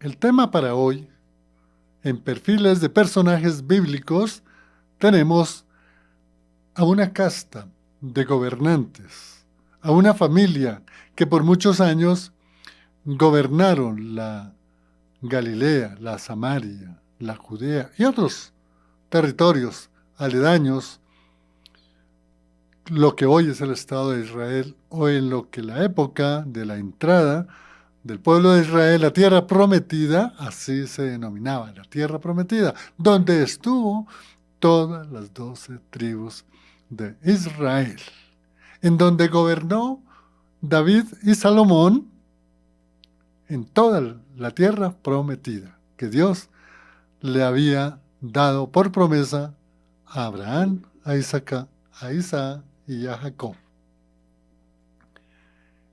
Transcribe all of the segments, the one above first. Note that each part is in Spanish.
El tema para hoy, en perfiles de personajes bíblicos, tenemos a una casta de gobernantes, a una familia que por muchos años gobernaron la Galilea, la Samaria, la Judea y otros territorios aledaños, lo que hoy es el Estado de Israel, o en lo que la época de la entrada del pueblo de Israel, la tierra prometida, así se denominaba, la tierra prometida, donde estuvo todas las 12 tribus de Israel, en donde gobernó David y Salomón en toda la tierra prometida, que Dios le había dado por promesa a Abraham, a Isaac y a Jacob.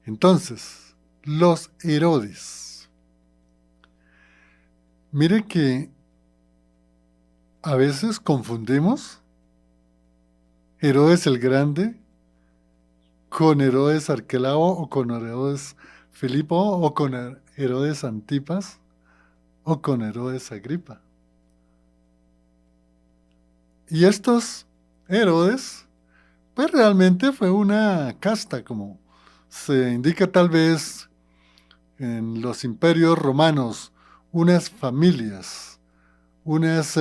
Entonces, los Herodes. Mire que a veces confundimos Herodes el Grande con Herodes Arquelao o con Herodes Filipo o con Herodes Antipas o con Herodes Agripa. Y estos Herodes, pues realmente fue una casta, como se indica tal vez en los imperios romanos, unas familias, unas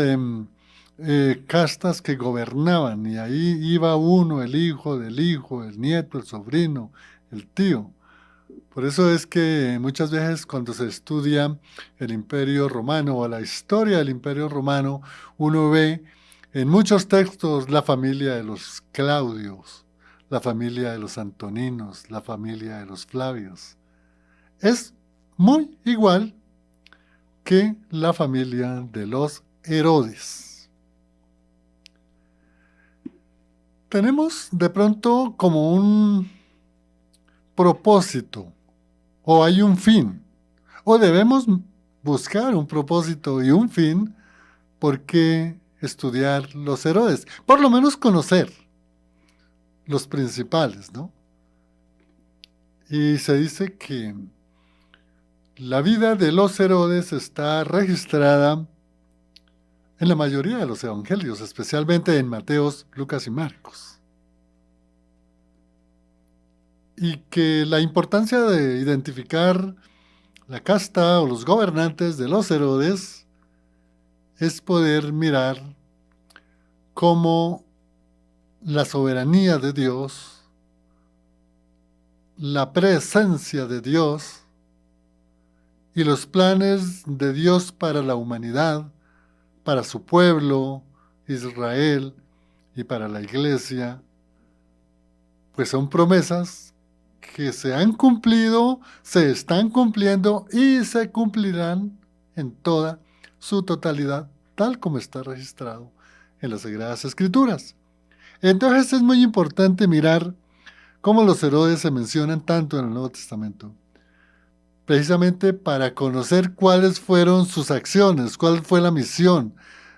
castas que gobernaban, y ahí iba uno, el hijo, el nieto, el sobrino, el tío. Por eso es que muchas veces cuando se estudia el Imperio Romano o la historia del Imperio Romano, uno ve en muchos textos la familia de los Claudios, la familia de los Antoninos, la familia de los Flavios. Es muy igual que la familia de los Herodes. Tenemos de pronto como un propósito, o hay un fin, o debemos buscar un propósito y un fin por qué estudiar los Herodes, por lo menos conocer los principales, ¿no? Y se dice que la vida de los Herodes está registrada en la mayoría de los evangelios, especialmente en Mateos, Lucas y Marcos. Y que la importancia de identificar la casta o los gobernantes de los Herodes es poder mirar cómo la soberanía de Dios, la presencia de Dios y los planes de Dios para la humanidad, para su pueblo, Israel, y para la iglesia, pues son promesas que se han cumplido, se están cumpliendo y se cumplirán en toda su totalidad, tal como está registrado en las Sagradas Escrituras. Entonces es muy importante mirar cómo los Herodes se mencionan tanto en el Nuevo Testamento, precisamente para conocer cuáles fueron sus acciones, cuál fue la misión,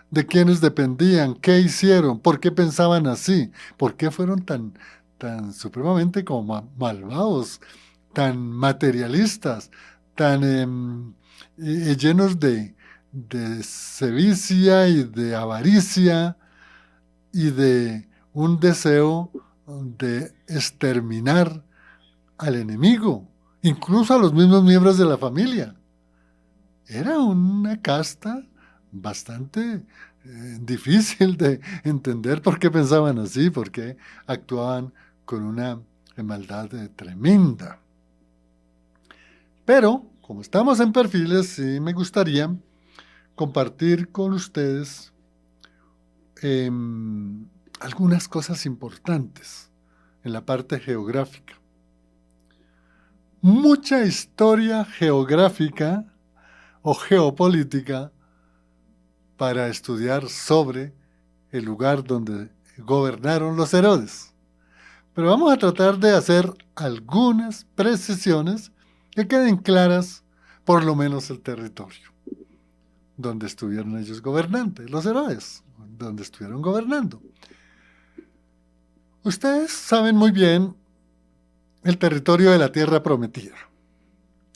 de quiénes dependían, qué hicieron, por qué pensaban así, por qué fueron tan supremamente como malvados, tan materialistas, tan llenos de sevicia y de avaricia y de un deseo de exterminar al enemigo, incluso a los mismos miembros de la familia. Era una casta bastante difícil de entender por qué pensaban así, por qué actuaban con una maldad tremenda. Pero, como estamos en perfiles, sí me gustaría compartir con ustedes algunas cosas importantes en la parte geográfica. Mucha historia geográfica o geopolítica para estudiar sobre el lugar donde gobernaron los Herodes. Pero vamos a tratar de hacer algunas precisiones que queden claras, por lo menos el territorio donde estuvieron ellos gobernantes, los Herodes, donde estuvieron gobernando. Ustedes saben muy bien el territorio de la tierra prometida.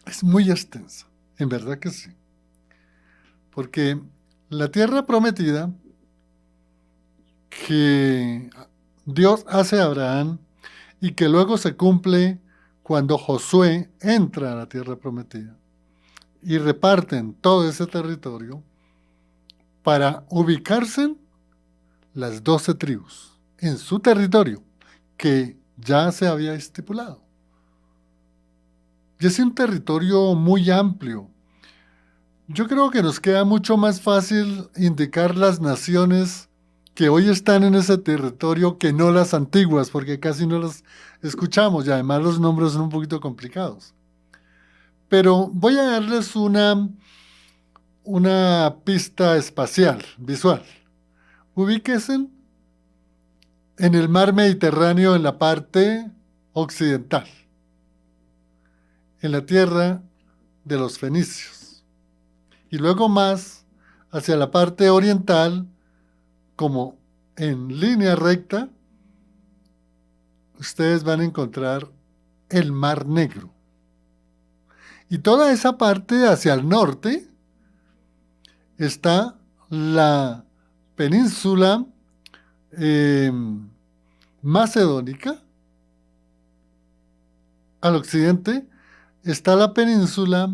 Es muy extensa, en verdad que sí. porque la tierra prometida que Dios hace a Abraham y que luego se cumple cuando Josué entra a la tierra prometida y reparten todo ese territorio para ubicarse en las 12 tribus en su territorio que ya se había estipulado. Y es un territorio muy amplio. Yo creo que nos queda mucho más fácil indicar las naciones que hoy están en ese territorio que no las antiguas, porque casi no las escuchamos y además los nombres son un poquito complicados. Pero voy a darles una pista espacial, visual. Ubíquense en el mar Mediterráneo en la parte occidental, en la tierra de los fenicios. Y luego más hacia la parte oriental, como en línea recta, ustedes van a encontrar el Mar Negro. Y toda esa parte hacia el norte está la península macedónica. Al occidente está la península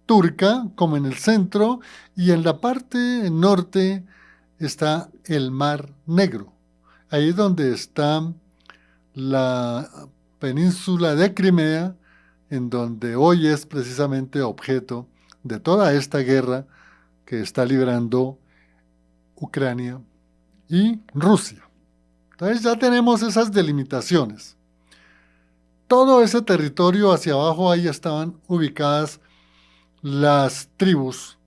turca, como en el centro, y en la parte norte está el Mar Negro. Ahí es donde está la península de Crimea, en donde hoy es precisamente objeto de toda esta guerra que está librando Ucrania y Rusia. Entonces ya tenemos esas delimitaciones. Todo ese territorio hacia abajo, ahí estaban ubicadas las tribus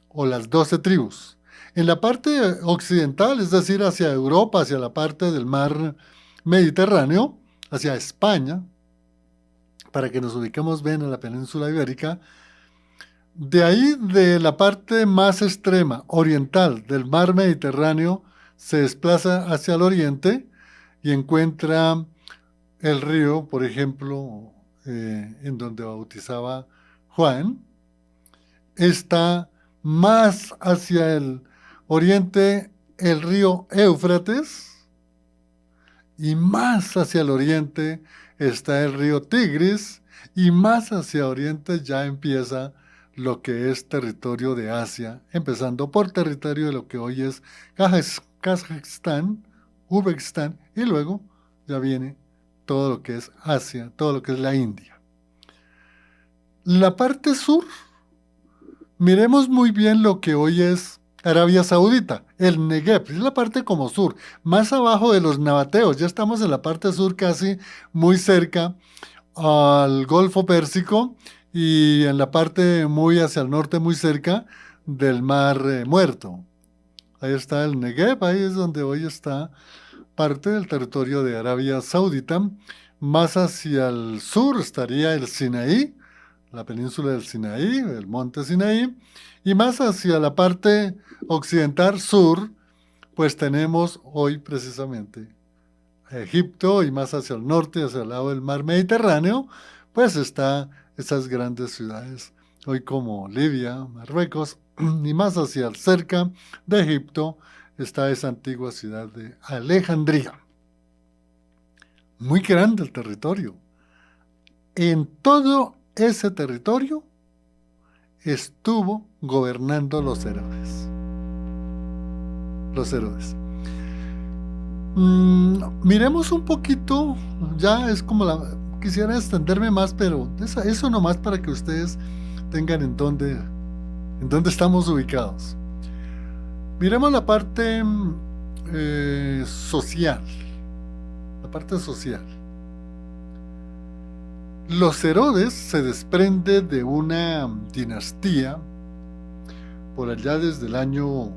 o las 12 tribus. En la parte occidental, es decir, hacia Europa, hacia la parte del mar Mediterráneo, hacia España, para que nos ubiquemos bien en la península ibérica, de ahí, de la parte más extrema, oriental del mar Mediterráneo, se desplaza hacia el oriente y encuentra el río, por ejemplo, en donde bautizaba Juan. Está más hacia el oriente el río Éufrates y más hacia el oriente está el río Tigris y más hacia oriente ya empieza lo que es territorio de Asia, empezando por territorio de lo que hoy es Kazajstán, Uzbekistán y luego ya viene todo lo que es Asia, todo lo que es la India. La parte sur, miremos muy bien lo que hoy es Arabia Saudita, el Negev, es la parte como sur, más abajo de los nabateos, ya estamos en la parte sur casi muy cerca al Golfo Pérsico y en la parte muy hacia el norte, muy cerca del Mar Muerto. Ahí está el Negev, ahí es donde hoy está parte del territorio de Arabia Saudita. Más hacia el sur estaría el Sinaí, la península del Sinaí, el monte Sinaí, y más hacia la parte occidental sur, pues tenemos hoy precisamente Egipto y más hacia el norte, hacia el lado del mar Mediterráneo, pues está esas grandes ciudades, hoy como Libia, Marruecos, y más hacia el cerca de Egipto está esa antigua ciudad de Alejandría. Muy grande el territorio. En todo ese territorio estuvo gobernando los Herodes. Los Herodes. Miremos un poquito, ya es como quisiera extenderme más, pero eso nomás para que ustedes tengan en dónde estamos ubicados. Miremos la parte social. La parte social. Los Herodes se desprende de una dinastía por allá desde el año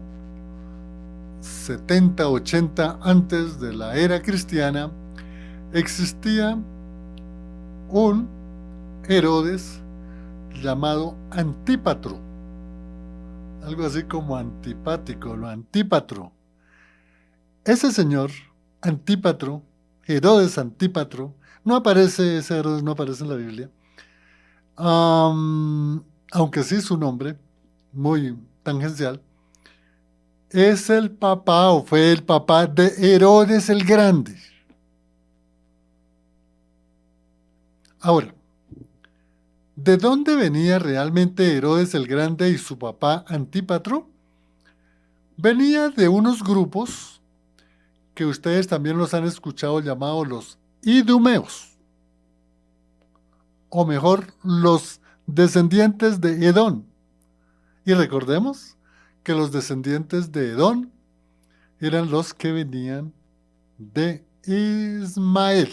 70-80 antes de la era cristiana. Existía un Herodes llamado Antípatro, algo así como antipático, lo Antípatro. Ese señor, Antípatro, Herodes Antípatro, no aparece, ese Herodes no aparece en la Biblia, aunque sí su nombre, muy tangencial, es el papá o fue el papá de Herodes el Grande. Ahora, ¿de dónde venía realmente Herodes el Grande y su papá Antípatro? Venía de unos grupos que ustedes también los han escuchado llamados los idumeos, o mejor, los descendientes de Edom. Y recordemos que los descendientes de Edom eran los que venían de Ismael,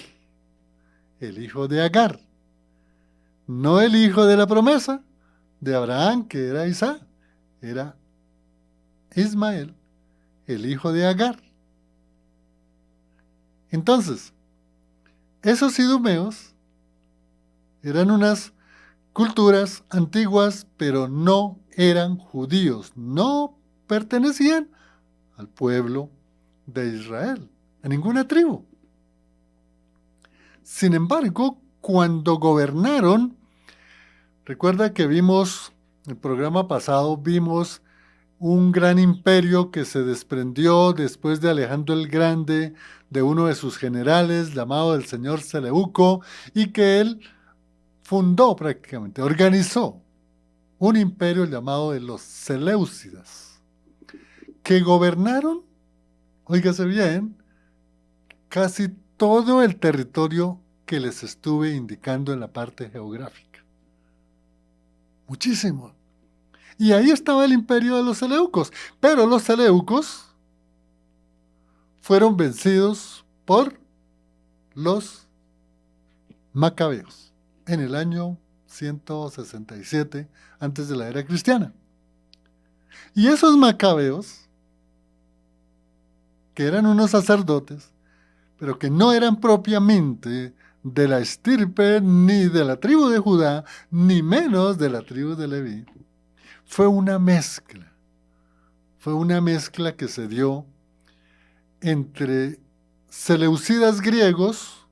el hijo de Agar, no el hijo de la promesa de Abraham, que era Isaac, era Ismael, el hijo de Agar. Entonces, esos idumeos eran unas culturas antiguas, pero no eran judíos, no pertenecían al pueblo de Israel, a ninguna tribu. Sin embargo, cuando gobernaron, recuerda que vimos, el programa pasado vimos un gran imperio que se desprendió después de Alejandro el Grande, de uno de sus generales llamado el señor Seleuco, y que él fundó prácticamente, organizó un imperio llamado de los Seleucidas, que gobernaron, óigase bien, casi todo el territorio que les estuve indicando en la parte geográfica. Muchísimo. Y ahí estaba el imperio de los Seleucos, pero los Seleucos fueron vencidos por los Macabeos en el año 167 antes de la era cristiana. Y esos Macabeos, que eran unos sacerdotes, pero que no eran propiamente de la estirpe ni de la tribu de Judá, ni menos de la tribu de Leví, fue una mezcla que se dio entre seleucidas griegos,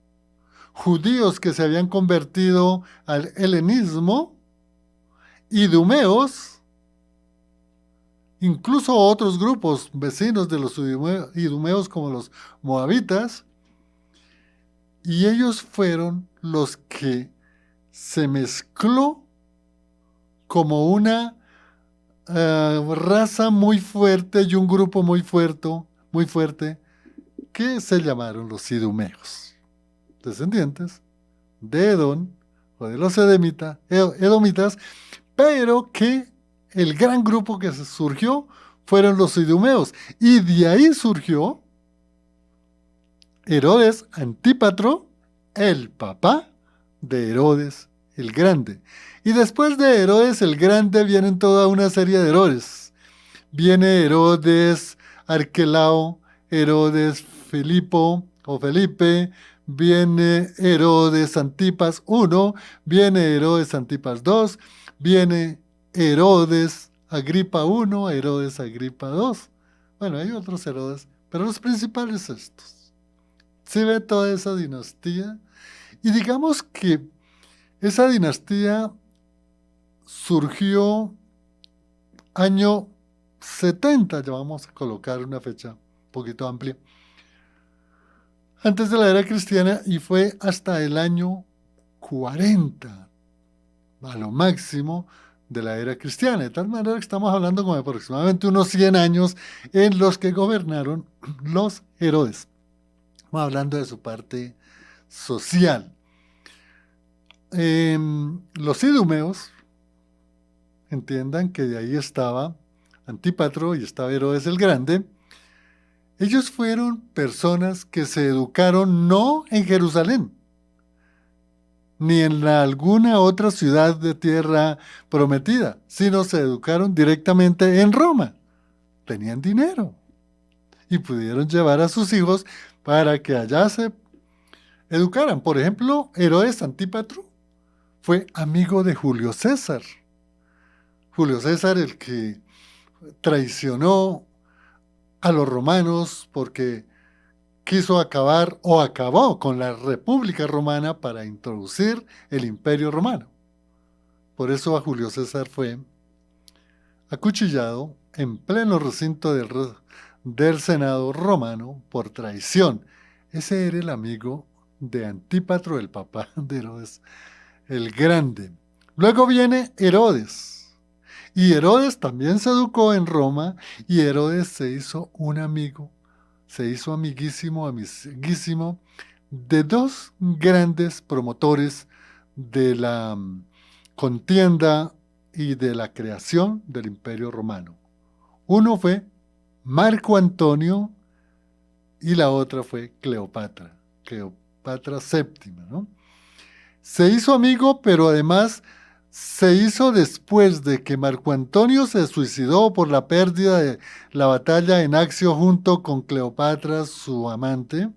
judíos que se habían convertido al helenismo, idumeos, incluso otros grupos vecinos de los idumeos como los moabitas, y ellos fueron los que se mezcló como una raza muy fuerte y un grupo muy fuerte, que se llamaron los idumeos, descendientes de Edom o de los edomitas, pero que el gran grupo que surgió fueron los idumeos, y de ahí surgió Herodes Antípatro, el papá de Herodes el Grande. Y después de Herodes el Grande vienen toda una serie de Herodes. Viene Herodes Arquelao, Herodes Filipo o Felipe, viene Herodes Antipas I, viene Herodes Antipas II, viene Herodes Agripa I, Herodes Agripa II. Bueno, hay otros Herodes, pero los principales estos. Se ve toda esa dinastía, y digamos que esa dinastía surgió año 70, ya vamos a colocar una fecha un poquito amplia, antes de la era cristiana, y fue hasta el año 40, a lo máximo, de la era cristiana. De tal manera que estamos hablando como de aproximadamente unos 100 años en los que gobernaron los Herodes. Estamos hablando de su parte social. Los idumeos, entiendan que de ahí estaba Antípatro y estaba Herodes el Grande. Ellos fueron personas que se educaron no en Jerusalén, ni en alguna otra ciudad de tierra prometida, sino se educaron directamente en Roma. Tenían dinero y pudieron llevar a sus hijos para que allá se educaran. Por ejemplo, Herodes Antípatro fue amigo de Julio César. Julio César, el que traicionó a los romanos porque quiso acabar o acabó con la República Romana para introducir el Imperio Romano. Por eso a Julio César fue acuchillado en pleno recinto del Senado romano por traición. Ese era el amigo de Antípatro, el papá de Herodes el Grande. Luego viene Herodes. Y Herodes también se educó en Roma y Herodes se hizo un amigo, se hizo amiguísimo de dos grandes promotores de la contienda y de la creación del Imperio Romano. Uno fue Marco Antonio y la otra fue Cleopatra VII, ¿no? Se hizo amigo, pero además se hizo después de que Marco Antonio se suicidó por la pérdida de la batalla en Accio junto con Cleopatra, su amante.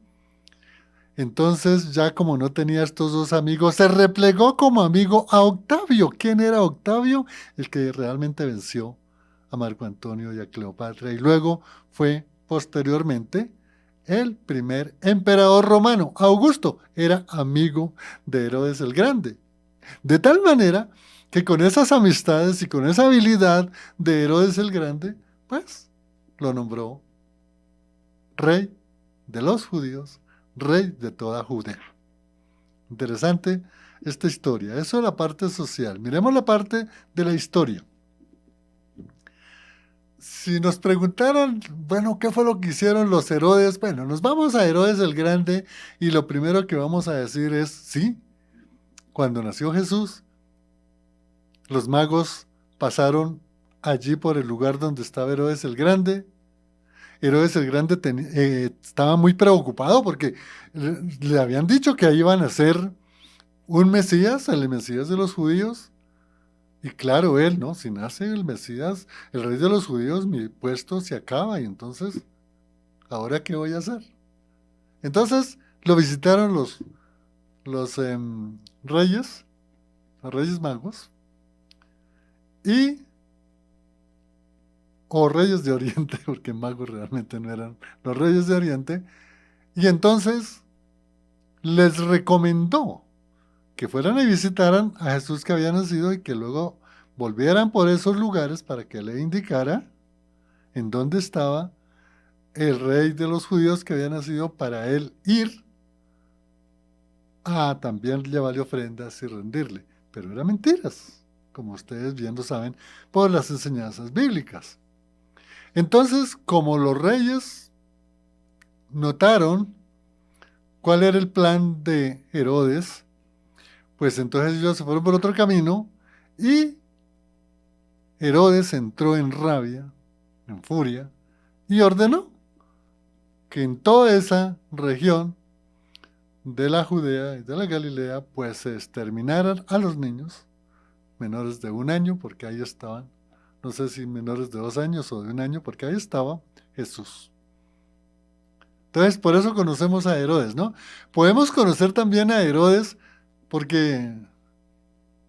Entonces, ya como no tenía estos dos amigos, se replegó como amigo a Octavio. ¿Quién era Octavio? El que realmente venció a Marco Antonio y a Cleopatra. Y luego fue, posteriormente, el primer emperador romano. Augusto era amigo de Herodes el Grande. De tal manera que con esas amistades y con esa habilidad de Herodes el Grande, pues lo nombró rey de los judíos, rey de toda Judea. Interesante esta historia. Eso es la parte social. Miremos la parte de la historia. Si nos preguntaran, bueno, ¿qué fue lo que hicieron los Herodes? Bueno, nos vamos a Herodes el Grande y lo primero que vamos a decir es, sí, cuando nació Jesús, los magos pasaron allí por el lugar donde estaba Herodes el Grande. Herodes el Grande estaba muy preocupado porque le habían dicho que ahí iban a ser un Mesías, el Mesías de los judíos. Y claro, él, ¿no? Si nace el Mesías, el rey de los judíos, mi puesto se acaba. Y entonces, ¿ahora qué voy a hacer? Entonces, lo visitaron los reyes, los reyes magos, o reyes de Oriente, porque magos realmente no eran los reyes de Oriente, y entonces les recomendó que fueran y visitaran a Jesús que había nacido y que luego volvieran por esos lugares para que le indicara en dónde estaba el rey de los judíos que había nacido para él ir a también llevarle ofrendas y rendirle. Pero eran mentiras, como ustedes bien lo saben, por las enseñanzas bíblicas. Entonces, como los reyes notaron cuál era el plan de Herodes, pues entonces ellos se fueron por otro camino y Herodes entró en rabia, en furia, y ordenó que en toda esa región de la Judea y de la Galilea, pues se exterminaran a los niños menores de 1 año, porque ahí estaban, no sé si menores de 2 años o de 1 año, porque ahí estaba Jesús. Entonces, por eso conocemos a Herodes, ¿no? Podemos conocer también a Herodes porque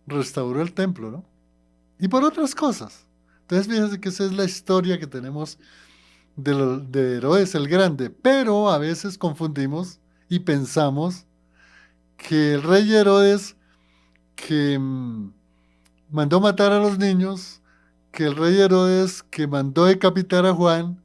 restauró el templo, ¿no? Y por otras cosas. Entonces, fíjense que esa es la historia que tenemos de Herodes el Grande, pero a veces confundimos y pensamos que el rey Herodes que mandó matar a los niños, que el rey Herodes que mandó decapitar a Juan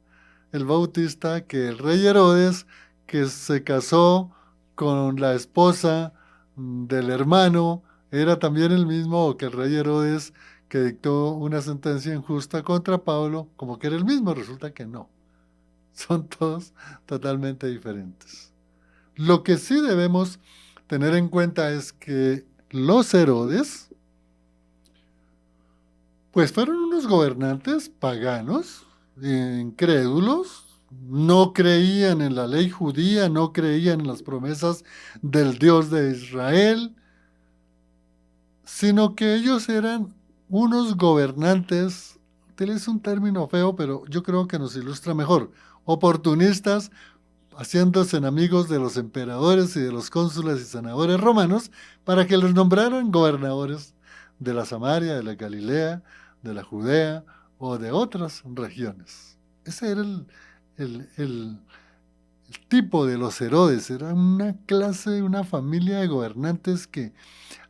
el Bautista, que el rey Herodes que se casó con la esposa del hermano era también el mismo, o que el rey Herodes que dictó una sentencia injusta contra Pablo, como que era el mismo, resulta que no. Son todos totalmente diferentes. Lo que sí debemos tener en cuenta es que los Herodes, pues fueron unos gobernantes paganos, incrédulos, no creían en la ley judía, no creían en las promesas del Dios de Israel, sino que ellos eran unos gobernantes, utilizo un término feo, pero yo creo que nos ilustra mejor, oportunistas, haciéndose amigos de los emperadores y de los cónsules y senadores romanos para que los nombraran gobernadores de la Samaria, de la Galilea, de la Judea o de otras regiones. Ese era el tipo de los Herodes, era una clase, una familia de gobernantes que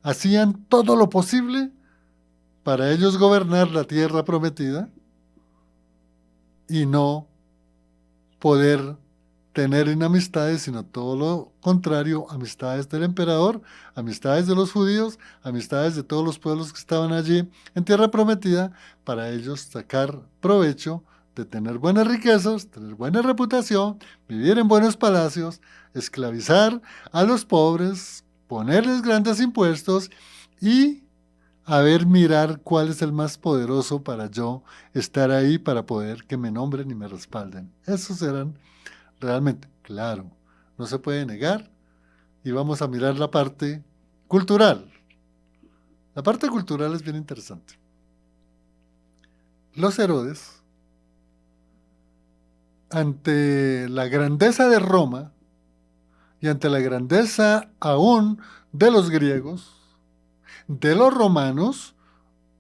hacían todo lo posible para ellos gobernar la tierra prometida y no poder tener enemistades, sino todo lo contrario, amistades del emperador, amistades de los judíos, amistades de todos los pueblos que estaban allí en Tierra Prometida, para ellos sacar provecho de tener buenas riquezas, tener buena reputación, vivir en buenos palacios, esclavizar a los pobres, ponerles grandes impuestos y mirar cuál es el más poderoso para yo estar ahí, para poder que me nombren y me respalden. Esos eran realmente, claro, no se puede negar. Y vamos a mirar la parte cultural. La parte cultural es bien interesante. Los Herodes, ante la grandeza de Roma y ante la grandeza aún de los griegos, de los romanos,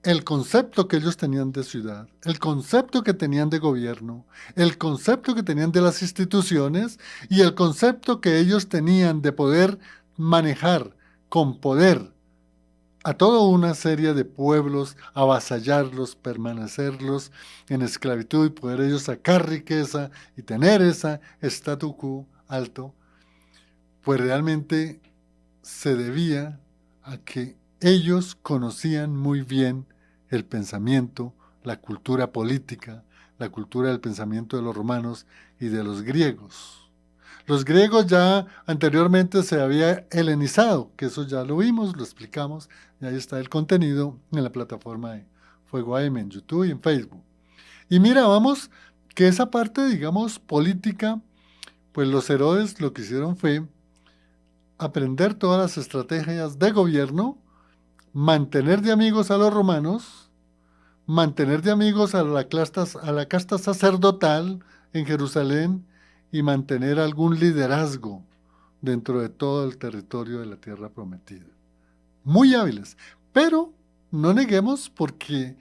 el concepto que ellos tenían de ciudad, el concepto que tenían de gobierno, el concepto que tenían de las instituciones y el concepto que ellos tenían de poder manejar con poder a toda una serie de pueblos, avasallarlos, permanecerlos en esclavitud y poder ellos sacar riqueza y tener ese statu quo alto, pues realmente se debía a que ellos conocían muy bien el pensamiento, la cultura política, la cultura del pensamiento de los romanos y de los griegos. Los griegos ya anteriormente se había helenizado, que eso ya lo vimos, lo explicamos, y ahí está el contenido en la plataforma de Fuego AM en YouTube y en Facebook. Y mira, vamos, que esa parte, digamos, política, pues los Herodes lo que hicieron fue aprender todas las estrategias de gobierno, mantener de amigos a los romanos, mantener de amigos a la casta sacerdotal en Jerusalén y mantener algún liderazgo dentro de todo el territorio de la tierra prometida. Muy hábiles, pero no neguemos porque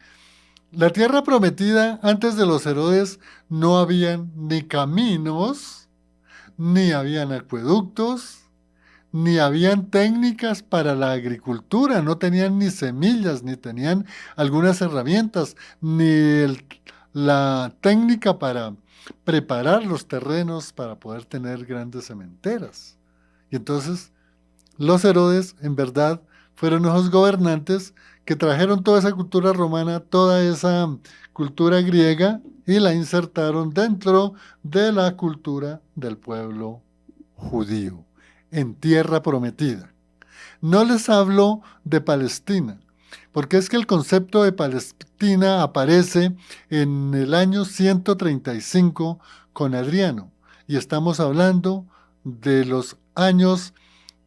la tierra prometida antes de los Herodes no habían ni caminos, ni habían acueductos, ni habían técnicas para la agricultura, no tenían ni semillas, ni tenían algunas herramientas, ni la técnica para preparar los terrenos para poder tener grandes sementeras. Y entonces los Herodes, en verdad, fueron esos gobernantes que trajeron toda esa cultura romana, toda esa cultura griega y la insertaron dentro de la cultura del pueblo judío, en tierra prometida. No les hablo de Palestina, porque es que el concepto de Palestina aparece en el año 135 con Adriano, y estamos hablando de los años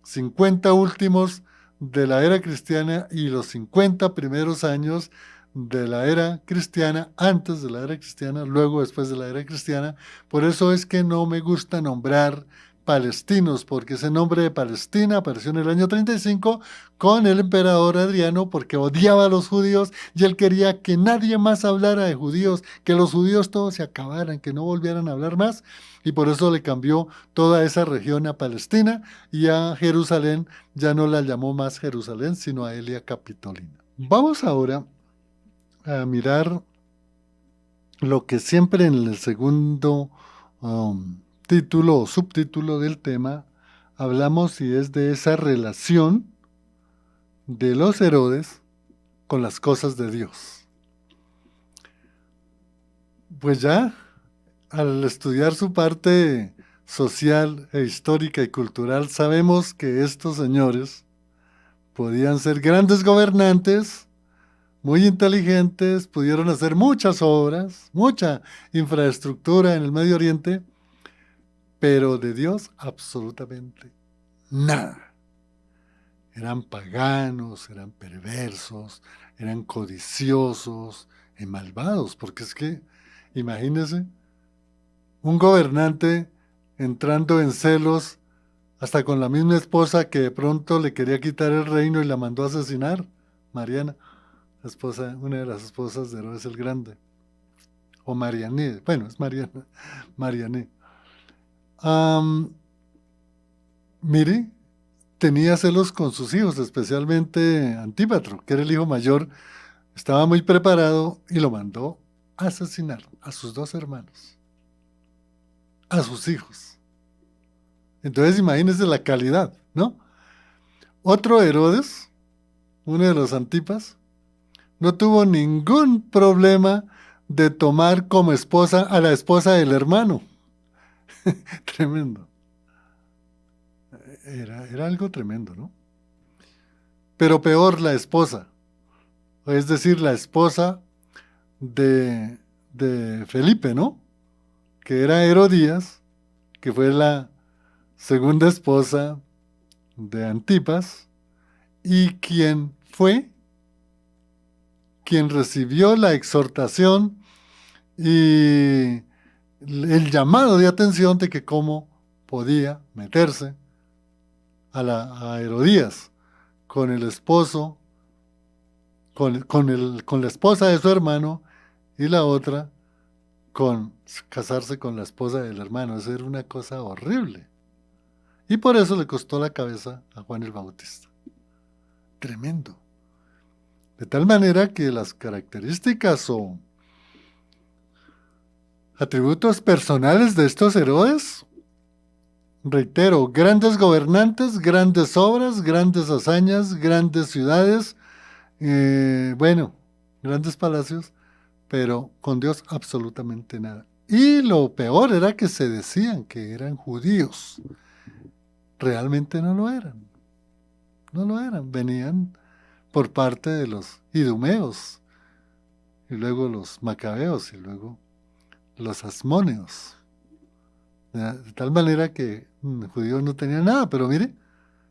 50 últimos de la era cristiana y los 50 primeros años de la era cristiana, antes de la era cristiana, luego después de la era cristiana. Por eso es que no me gusta nombrar palestinos, porque ese nombre de Palestina apareció en el año 35 con el emperador Adriano, porque odiaba a los judíos y él quería que nadie más hablara de judíos, que los judíos todos se acabaran, que no volvieran a hablar más, y por eso le cambió toda esa región a Palestina, y a Jerusalén ya no la llamó más Jerusalén, sino a Elia Capitolina. Vamos ahora a mirar lo que siempre en el segundo título o subtítulo del tema hablamos, y es de esa relación de los Herodes con las cosas de Dios. Pues ya, al estudiar su parte social e histórica y cultural, sabemos que estos señores podían ser grandes gobernantes, muy inteligentes, pudieron hacer muchas obras, mucha infraestructura en el Medio Oriente, pero de Dios absolutamente nada. Eran paganos, eran perversos, eran codiciosos y malvados, porque es que, imagínense, un gobernante entrando en celos hasta con la misma esposa que de pronto le quería quitar el reino y la mandó a asesinar, Mariana, una de las esposas de Herodes el Grande, o Mariané, bueno, es Mariana, Mariané. Mire, tenía celos con sus hijos, especialmente Antípatro, que era el hijo mayor, estaba muy preparado y lo mandó asesinar a sus dos hermanos, a sus hijos. Entonces imagínense la calidad, ¿no? Otro Herodes, uno de los Antipas, no tuvo ningún problema de tomar como esposa a la esposa del hermano. Tremendo. Era algo tremendo, ¿no? Pero peor la esposa, es decir, la esposa de Felipe, ¿no? Que era Herodías, que fue la segunda esposa de Antipas, y quien recibió la exhortación y el llamado de atención de que cómo podía meterse a Herodías con el esposo, con la esposa de su hermano, y la otra con casarse con la esposa del hermano. Eso era una cosa horrible. Y por eso le costó la cabeza a Juan el Bautista. Tremendo. De tal manera que las características o atributos personales de estos Herodes, reitero, grandes gobernantes, grandes obras, grandes hazañas, grandes ciudades, grandes palacios, pero con Dios absolutamente nada. Y lo peor era que se decían que eran judíos. Realmente no lo eran. No lo eran. Venían por parte de los idumeos, y luego los macabeos, y luego los asmoneos. De tal manera que judíos no tenían nada, pero mire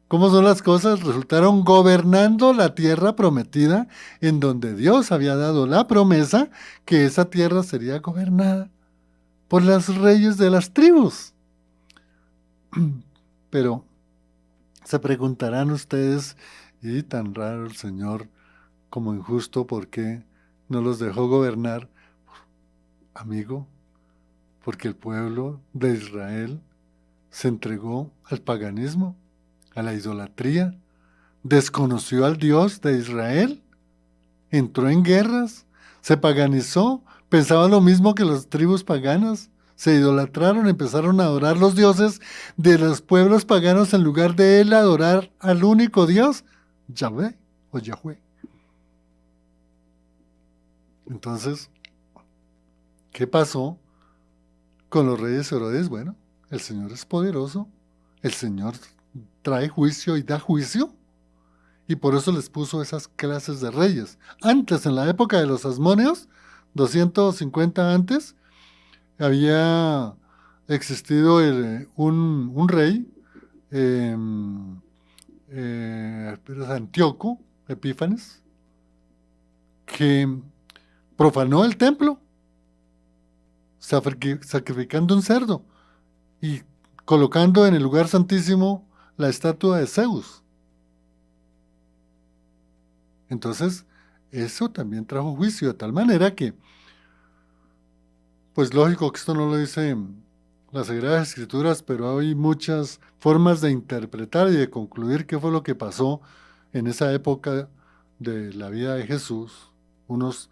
cómo son las cosas. Resultaron gobernando la tierra prometida, en donde Dios había dado la promesa que esa tierra sería gobernada por los reyes de las tribus. Pero se preguntarán ustedes, y tan raro el Señor como injusto, ¿por qué no los dejó gobernar? Amigo, porque el pueblo de Israel se entregó al paganismo, a la idolatría, desconoció al Dios de Israel, entró en guerras, se paganizó, pensaba lo mismo que las tribus paganas, se idolatraron, empezaron a adorar los dioses de los pueblos paganos en lugar de él adorar al único Dios, Yahvé o Yahweh. Entonces, ¿qué pasó con los reyes Herodes? Bueno, el Señor es poderoso, el Señor trae juicio y da juicio, y por eso les puso esas clases de reyes. Antes, en la época de los asmoneos, 250 antes, había existido un rey, Antíoco Epífanes, que profanó el templo, sacrificando un cerdo y colocando en el lugar santísimo la estatua de Zeus. Entonces, eso también trajo juicio, de tal manera que, pues lógico que esto no lo dice las Sagradas Escrituras, pero hay muchas formas de interpretar y de concluir qué fue lo que pasó en esa época de la vida de Jesús, unos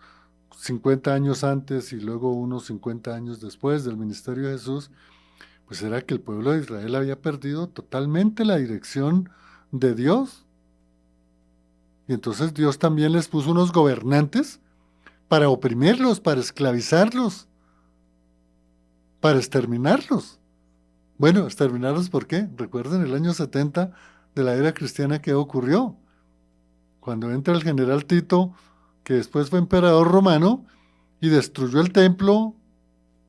50 años antes y luego unos 50 años después del ministerio de Jesús. Pues era que el pueblo de Israel había perdido totalmente la dirección de Dios. Y entonces Dios también les puso unos gobernantes para oprimirlos, para esclavizarlos, para exterminarlos. Bueno, exterminarlos, ¿por qué? Recuerden el año 70 de la era cristiana, que ocurrió cuando entra el general Tito, que después fue emperador romano, y destruyó el templo,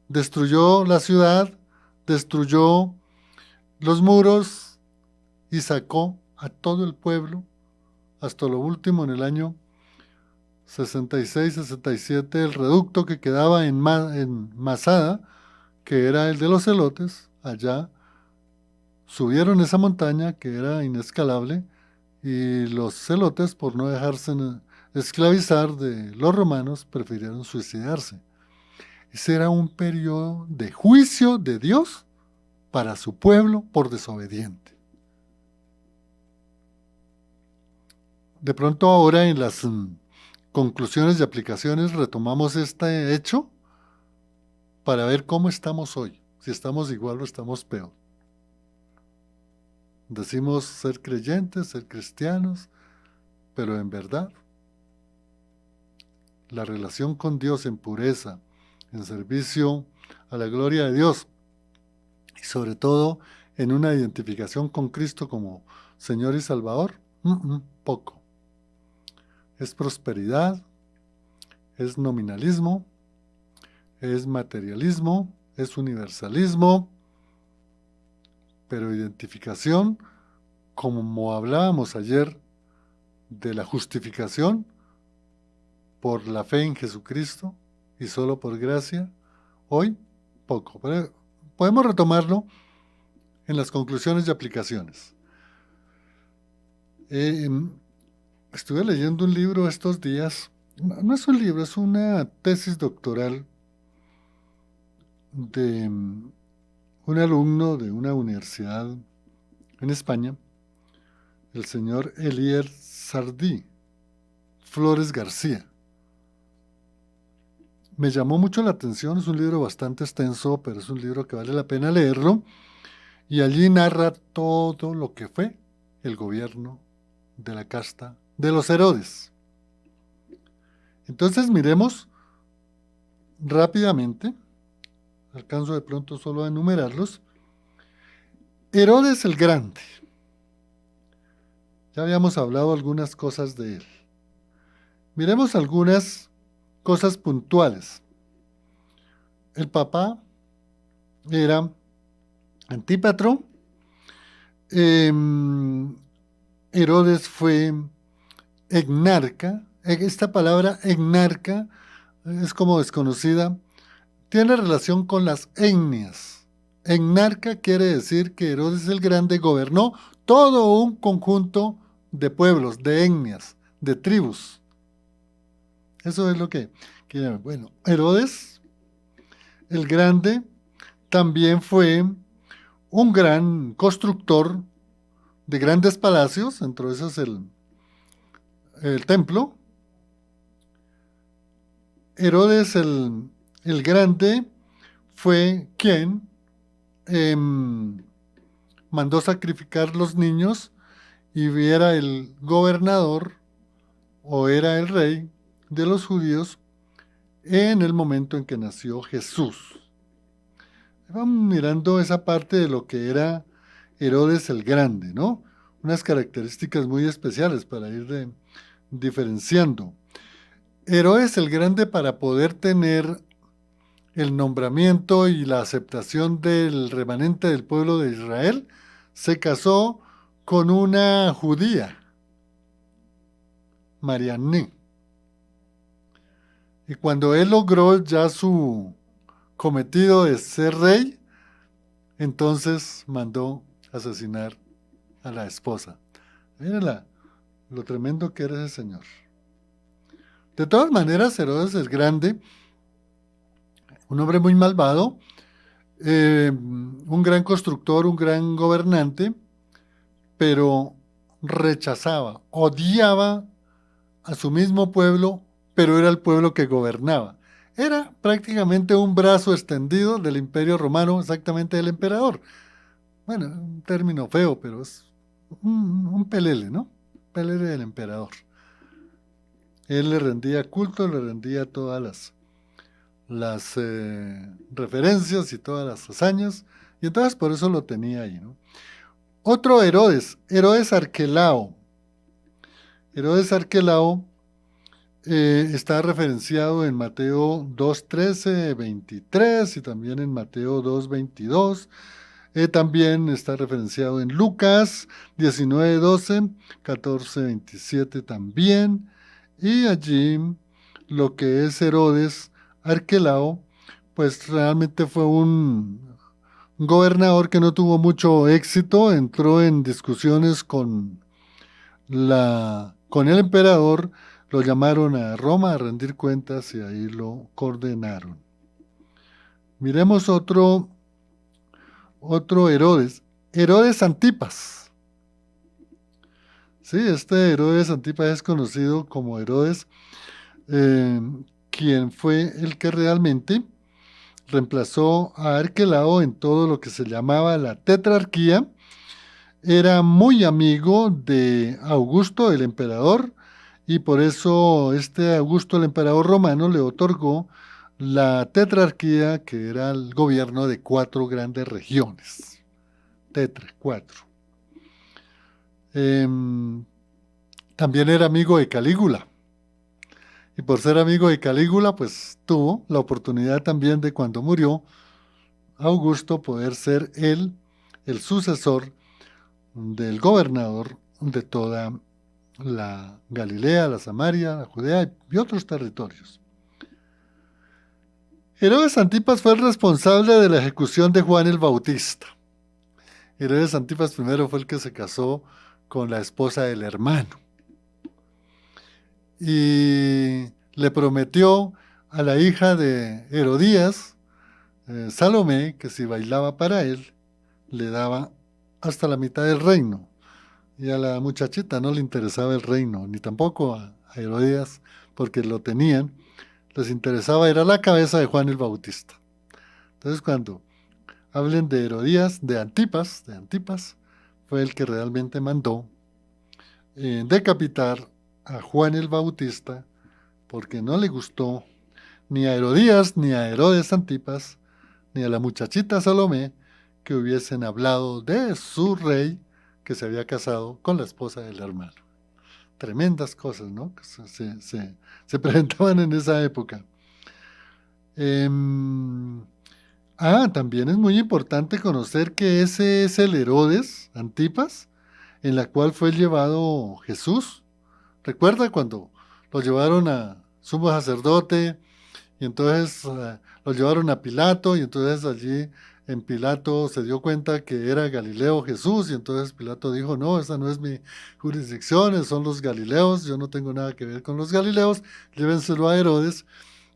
destruyó la ciudad, destruyó los muros y sacó a todo el pueblo hasta lo último, en el año 66-67, el reducto que quedaba en Masada, que era el de los celotes. Allá subieron esa montaña que era inescalable, y los celotes, por no dejarse esclavizar de los romanos, prefirieron suicidarse. Ese era un periodo de juicio de Dios para su pueblo por desobediente. De pronto ahora, en las conclusiones y aplicaciones, retomamos este hecho para ver cómo estamos hoy, si estamos igual o estamos peor. Decimos ser creyentes, ser cristianos, pero en verdad, la relación con Dios en pureza, en servicio a la gloria de Dios, y sobre todo en una identificación con Cristo como Señor y Salvador, poco. Es prosperidad, es nominalismo, es materialismo, es universalismo, pero identificación, como hablábamos ayer de la justificación por la fe en Jesucristo y solo por gracia, hoy poco. Pero podemos retomarlo en las conclusiones y aplicaciones. Estuve leyendo un libro estos días, no es un libro, es una tesis doctoral de un alumno de una universidad en España, el señor Elier Sardí Flores García. Me llamó mucho la atención, es un libro bastante extenso, pero es un libro que vale la pena leerlo, y allí narra todo lo que fue el gobierno de la casta de los Herodes. Entonces miremos rápidamente, alcanzo de pronto solo a enumerarlos. Herodes el Grande. Ya habíamos hablado algunas cosas de él. Miremos algunas cosas puntuales. El papá era Antípatro. Herodes fue egnarca. Esta palabra egnarca es como desconocida. Tiene relación con las etnias. Egnarca quiere decir que Herodes el Grande gobernó todo un conjunto de pueblos, de etnias, de tribus. Eso es lo que quiere. Bueno, Herodes el Grande también fue un gran constructor de grandes palacios, entre esos el templo. Herodes el Grande fue quien mandó sacrificar los niños y era el gobernador o era el rey de los judíos en el momento en que nació Jesús. Vamos mirando esa parte de lo que era Herodes el Grande, ¿no? Unas características muy especiales para ir diferenciando. Herodes el Grande, para poder tener el nombramiento y la aceptación del remanente del pueblo de Israel, se casó con una judía, Marianne. Y cuando él logró ya su cometido de ser rey, entonces mandó asesinar a la esposa. Miren lo tremendo que era ese señor. De todas maneras, Herodes el Grande, un hombre muy malvado, un gran constructor, un gran gobernante, pero rechazaba, odiaba a su mismo pueblo, pero era el pueblo que gobernaba. Era prácticamente un brazo extendido del Imperio Romano, exactamente del emperador. Bueno, un término feo, pero es un pelele, ¿no? Pelele del emperador. Él le rendía culto, le rendía todas las referencias y todas las hazañas, y entonces por eso lo tenía ahí, ¿no? Otro Herodes, Herodes Arquelao. Herodes Arquelao está referenciado en Mateo 2:13, 23 y también en Mateo 2:22. También está referenciado en Lucas 19:12, 14:27 también. Y allí lo que es Herodes Arquelao, pues realmente fue un gobernador que no tuvo mucho éxito, entró en discusiones con el emperador, lo llamaron a Roma a rendir cuentas y ahí lo condenaron. Miremos otro Herodes, Herodes Antipas. Sí, este Herodes Antipas es conocido como Herodes, quien fue el que realmente reemplazó a Arquelao en todo lo que se llamaba la tetrarquía. Era muy amigo de Augusto, el emperador, y por eso Augusto, el emperador romano, le otorgó la tetrarquía, que era el gobierno de 4 grandes regiones. Tetra, 4. También era amigo de Calígula. Y por ser amigo de Calígula, pues tuvo la oportunidad también de, cuando murió Augusto, poder ser él el sucesor del gobernador de toda la Galilea, la Samaria, la Judea y otros territorios. Herodes Antipas fue el responsable de la ejecución de Juan el Bautista. Herodes Antipas primero fue el que se casó con la esposa del hermano y le prometió a la hija de Herodías, Salomé, que si bailaba para él, le daba hasta la mitad del reino. Y a la muchachita no le interesaba el reino, ni tampoco a Herodías, porque lo tenían. Les interesaba, era la cabeza de Juan el Bautista. Entonces, cuando hablen de Herodías, de Antipas, fue el que realmente mandó decapitar a Juan el Bautista, porque no le gustó ni a Herodías, ni a Herodes Antipas, ni a la muchachita Salomé, que hubiesen hablado de su rey que se había casado con la esposa del hermano. Tremendas cosas, ¿no? Que se presentaban en esa época. También es muy importante conocer que ese es el Herodes Antipas, en la cual fue llevado Jesús. ¿Recuerda cuando lo llevaron a sumo sacerdote y entonces lo llevaron a Pilato y entonces allí en Pilato se dio cuenta que era Galileo Jesús y entonces Pilato dijo, no, esa no es mi jurisdicción, son los Galileos, yo no tengo nada que ver con los Galileos, llévenselo a Herodes,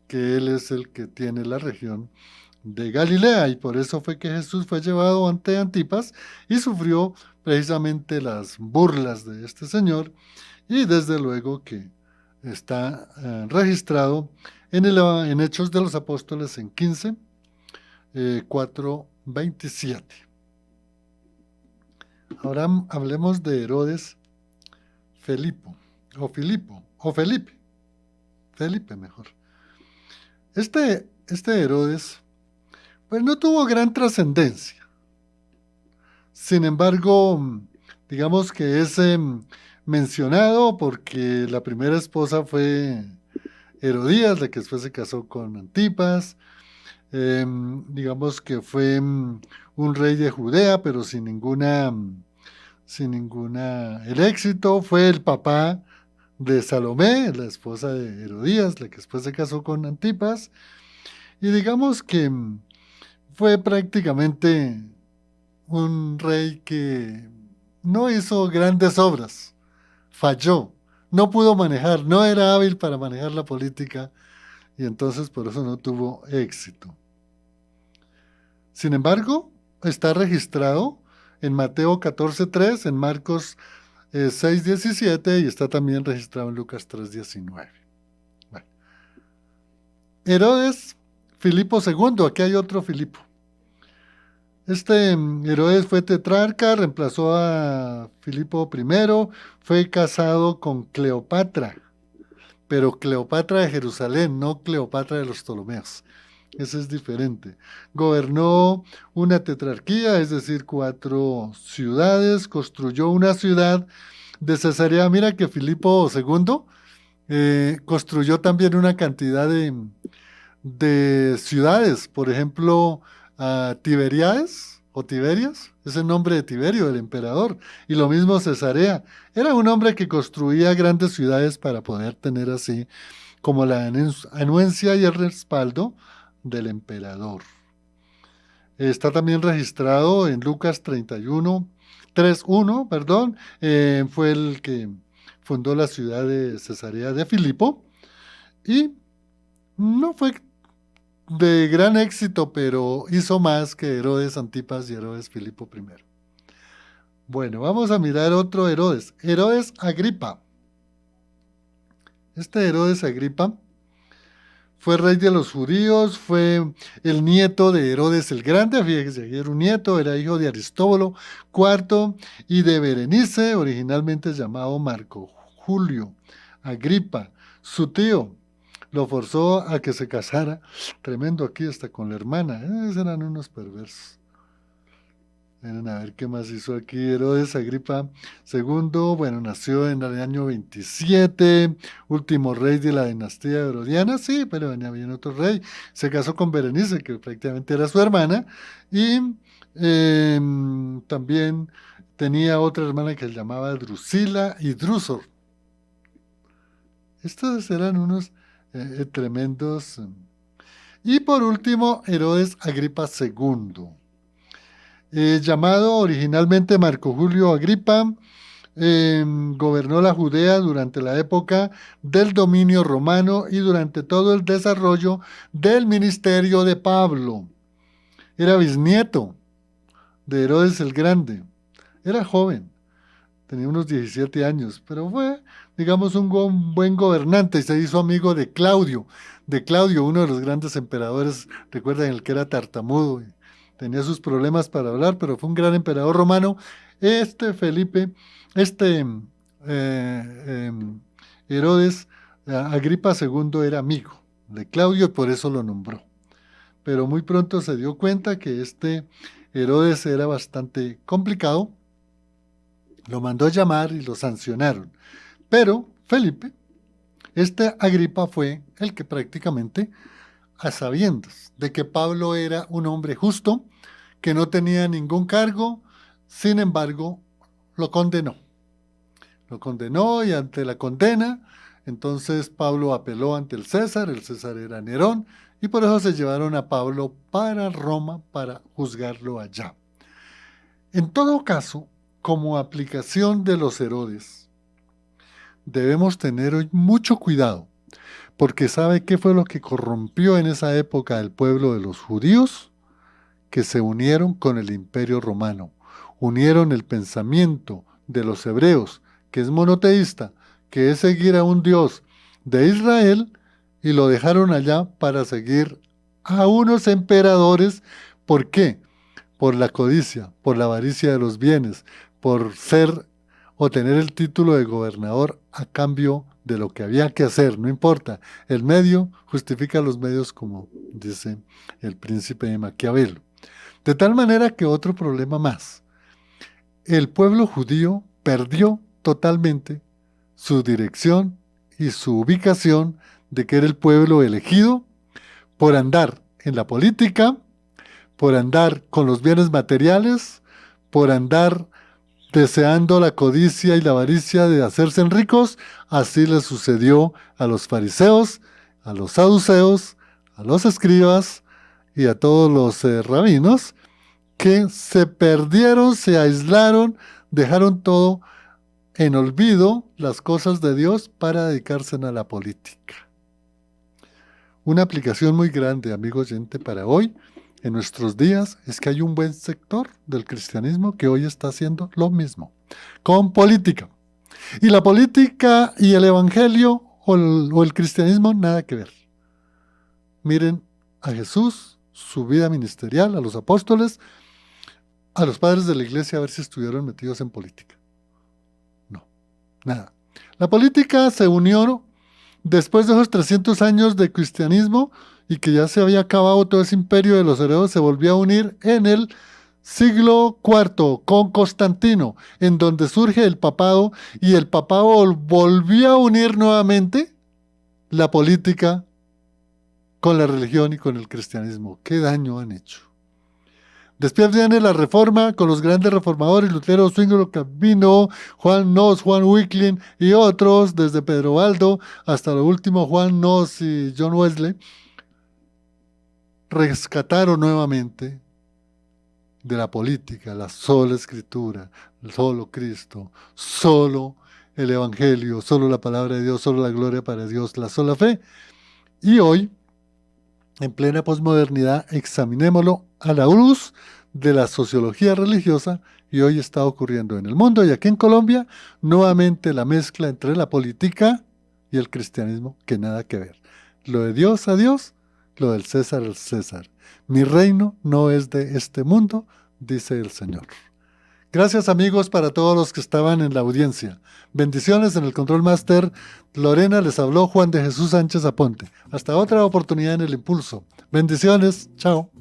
que él es el que tiene la región de Galilea, y por eso fue que Jesús fue llevado ante Antipas y sufrió precisamente las burlas de este señor, y desde luego que está registrado en Hechos de los Apóstoles en 15, 4, 27. Ahora hablemos de Herodes Felipe mejor. Este Herodes pues no tuvo gran trascendencia. Sin embargo, digamos que es mencionado porque la primera esposa fue Herodías, la que después se casó con Antipas. Digamos que fue un rey de Judea, pero sin ninguna, el éxito. Fue el papá de Salomé, la esposa de Herodías, la que después se casó con Antipas. Y digamos que fue prácticamente un rey que no hizo grandes obras, falló, no pudo manejar, no era hábil para manejar la política y entonces por eso no tuvo éxito. Sin embargo, está registrado en Mateo 14:3, en Marcos 6:17 y está también registrado en Lucas 3:19. Bueno. Herodes Filipo II, aquí hay otro Filipo. Herodes fue tetrarca, reemplazó a Filipo I, fue casado con Cleopatra, pero Cleopatra de Jerusalén, no Cleopatra de los Ptolomeos. Ese es diferente. Gobernó una tetrarquía, es decir, 4 ciudades, construyó una ciudad de Cesarea. Mira que Filipo II construyó también una cantidad de ciudades, por ejemplo, Tiberias, es el nombre de Tiberio, el emperador, y lo mismo Cesarea. Era un hombre que construía grandes ciudades para poder tener así como la anuencia y el respaldo del emperador. Está también registrado en Lucas 3:1, perdón, fue el que fundó la ciudad de Cesarea de Filipo, y no fue de gran éxito, pero hizo más que Herodes Antipas y Herodes Filipo I. Bueno, vamos a mirar otro Herodes, Herodes Agripa. Herodes Agripa fue rey de los judíos, fue el nieto de Herodes el Grande, fíjese, era un nieto, era hijo de Aristóbulo IV y de Berenice, originalmente llamado Marco Julio Agripa. Su tío lo forzó a que se casara, tremendo aquí hasta con la hermana, esos eran unos perversos. Miren a ver qué más hizo aquí Herodes Agripa II. Bueno, nació en el año 27, último rey de la dinastía herodiana, sí, pero venía bien otro rey. Se casó con Berenice, que prácticamente era su hermana, y también tenía otra hermana que se llamaba Drusila y Drusor. Estos eran unos tremendos. Y por último, Herodes Agripa II. Llamado originalmente Marco Julio Agripa, gobernó la Judea durante la época del dominio romano y durante todo el desarrollo del ministerio de Pablo. Era bisnieto de Herodes el Grande. Era joven, tenía unos 17 años, pero fue, digamos, un buen gobernante y se hizo amigo de Claudio, uno de los grandes emperadores, recuerden, el que era tartamudo. Tenía sus problemas para hablar, pero fue un gran emperador romano. Herodes Agripa II era amigo de Claudio y por eso lo nombró. Pero muy pronto se dio cuenta que este Herodes era bastante complicado, lo mandó a llamar y lo sancionaron. Pero Felipe, Agripa fue el que prácticamente, a sabiendas de que Pablo era un hombre justo, que no tenía ningún cargo, sin embargo, lo condenó. Lo condenó y ante la condena, entonces Pablo apeló ante el César era Nerón, y por eso se llevaron a Pablo para Roma para juzgarlo allá. En todo caso, como aplicación de los Herodes, debemos tener hoy mucho cuidado, porque ¿sabe qué fue lo que corrompió en esa época el pueblo de los judíos? Que se unieron con el Imperio Romano, unieron el pensamiento de los hebreos, que es monoteísta, que es seguir a un Dios de Israel, y lo dejaron allá para seguir a unos emperadores. ¿Por qué? Por la codicia, por la avaricia de los bienes, por ser o tener el título de gobernador a cambio de lo que había que hacer, no importa. El medio justifica los medios, como dice el príncipe de Maquiavelo. De tal manera que otro problema más. El pueblo judío perdió totalmente su dirección y su ubicación de que era el pueblo elegido por andar en la política, por andar con los bienes materiales, por andar deseando la codicia y la avaricia de hacerse ricos. Así le sucedió a los fariseos, a los saduceos, a los escribas y a todos los rabinos, que se perdieron, se aislaron, dejaron todo en olvido, las cosas de Dios, para dedicarse a la política. Una aplicación muy grande, amigo oyente, para hoy, en nuestros días, es que hay un buen sector del cristianismo que hoy está haciendo lo mismo, con política. Y la política y el evangelio o el cristianismo, nada que ver. Miren a Jesús, su vida ministerial, a los apóstoles, a los padres de la iglesia, a ver si estuvieron metidos en política. No, nada. La política se unió después de esos 300 años de cristianismo y que ya se había acabado todo ese imperio de los heredos, se volvió a unir en el siglo IV con Constantino, en donde surge el papado, y el papado volvió a unir nuevamente la política con la religión y con el cristianismo. ¿Qué daño han hecho? Después viene la Reforma con los grandes reformadores, Lutero, Zwinglio, Calvino, Juan Knox, Juan Wycliffe y otros, desde Pedro Baldo hasta lo último Juan Knox y John Wesley, rescataron nuevamente de la política la sola Escritura, solo Cristo, solo el Evangelio, solo la palabra de Dios, solo la gloria para Dios, la sola fe. Y hoy, en plena posmodernidad, examinémoslo a la luz de la sociología religiosa, y hoy está ocurriendo en el mundo y aquí en Colombia nuevamente la mezcla entre la política y el cristianismo, que nada que ver. Lo de Dios a Dios, lo del César al César. Mi reino no es de este mundo, dice el Señor. Gracias amigos para todos los que estaban en la audiencia. Bendiciones en el Control Master. Lorena les habló Juan de Jesús Sánchez Aponte. Hasta otra oportunidad en el Impulso. Bendiciones. Chao.